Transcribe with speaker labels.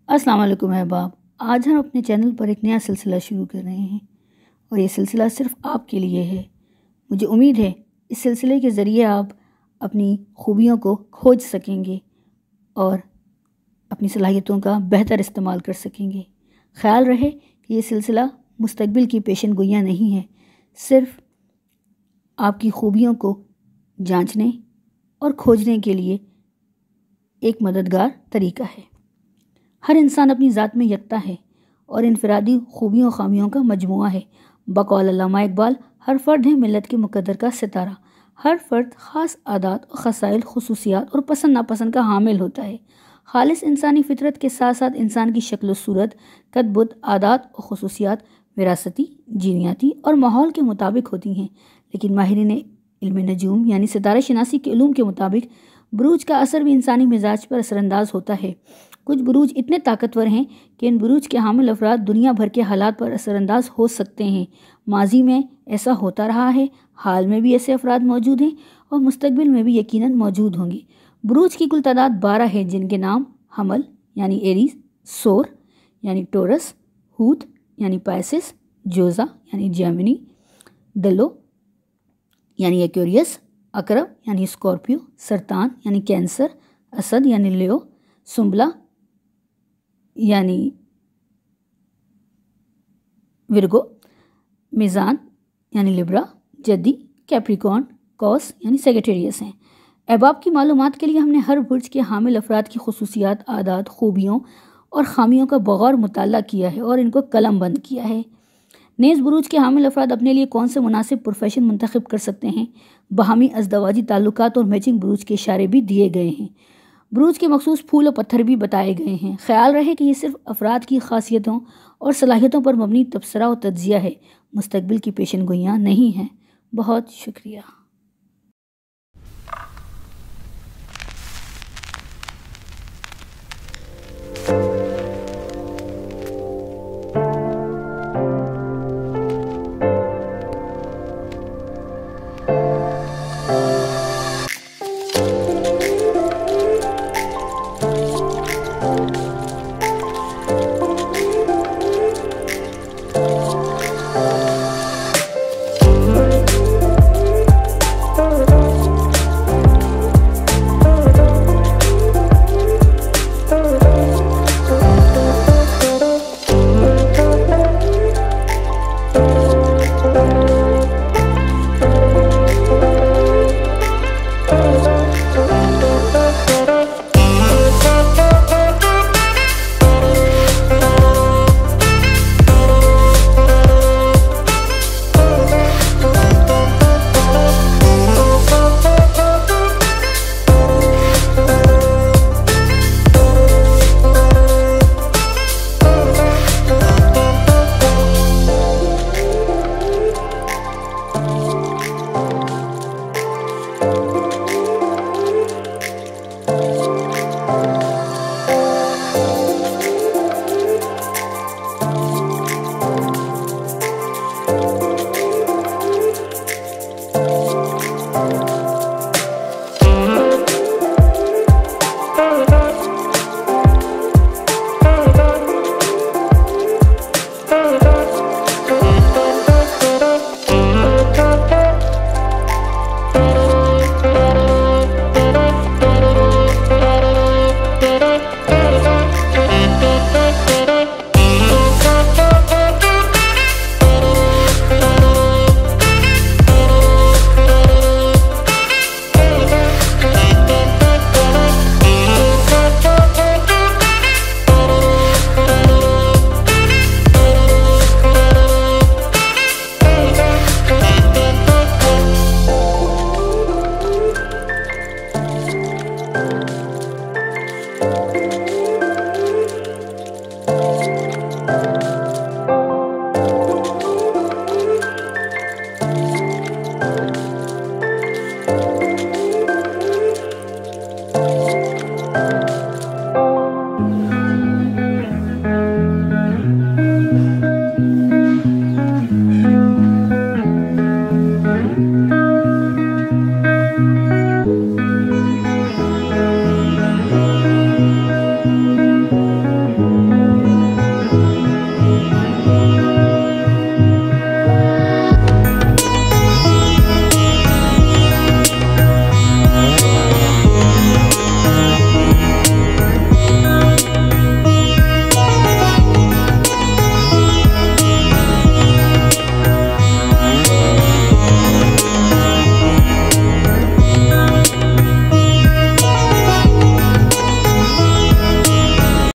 Speaker 1: अस्सलाम वालेकुम अहबाब। आज हम अपने चैनल पर एक नया सिलसिला शुरू कर रहे हैं और ये सिलसिला सिर्फ आपके लिए है। मुझे उम्मीद है इस सिलसिले के ज़रिए आप अपनी खूबियों को खोज सकेंगे और अपनी सलाहियतों का बेहतर इस्तेमाल कर सकेंगे। ख़याल रहे कि ये सिलसिला मुस्तकबिल की पेशन गोइयाँ नहीं है, सिर्फ आपकी खूबियों को जांचने और खोजने के लिए एक मददगार तरीका है। हर इंसान अपनी ज़ात में यकता है और इनफरादी खूबियों खामियों का मजमुआ है। बकौल अल्लामा इकबाल, हर फ़र्द है मिलत के मुक़द्दर का सितारा। हर फ़र्द ख़ास आदात और ख़साइल, खुसूसियात और पसंद नापसंद का हामिल होता है। खालिस इंसानी फ़ितरत के साथ साथ इंसान की शक्ल सूरत, कद-बुत, आदात और खुसूसियात विरासती, जीनियाती और माहौल के मुताबिक होती हैं। लेकिन माहिरीन इल्म नजूम यानी सितारा शनासी के इल्म के मुताबिक बुरूज का असर भी इंसानी मिजाज पर असरअंदाज होता है। कुछ बुरूज इतने ताकतवर हैं कि इन बुरूज के हामिल अफराद दुनिया भर के हालात पर असरअंदाज हो सकते हैं। माजी में ऐसा होता रहा है, हाल में भी ऐसे अफराद मौजूद हैं और मुस्तकबिल में भी यकीनन मौजूद होंगे। बुरूज की कुल तादाद 12 है, जिनके नाम हमल यानी एरीज, सोर यानी टोरस, हूत यानी पाइसिस, जोज़ा यानी जेमिनी, दलो यानी एक्वेरियस, अकरब यानी स्कॉर्पियो, सरतान यानी कैंसर, असद यानी लियो, सुंबला यानी विर्गो, मीज़ान यानी लिब्रा, जद्दी, कैप्रिकॉर्न, कॉस यानी सेगिटेरियस हैं। अहबाब की मालूमात के लिए हमने हर बुर्ज के हामिल अफराद की खुसूसियात, आदात, खूबियों और खामियों का बगौर मुताला किया है और इनको कलम बंद किया है। नेज़ बुरूज के हामिल अफराद अपने लिए कौन से मुनासिब प्रोफेशन मुंतखब कर सकते हैं। बाहमी अज़दवाजी ताल्लुकात और मैचिंग बुरूज के इशारे भी दिए गए हैं। बुरूज के मखसूस फूल और पत्थर भी बताए गए हैं। ख्याल रहे कि ये सिर्फ अफराद की खासियतों और सलाहियतों पर मबनी तबसरा और तज्ज़िया है, मुस्तकबिल की पेशन गोइयाँ नहीं हैं। बहुत शुक्रिया।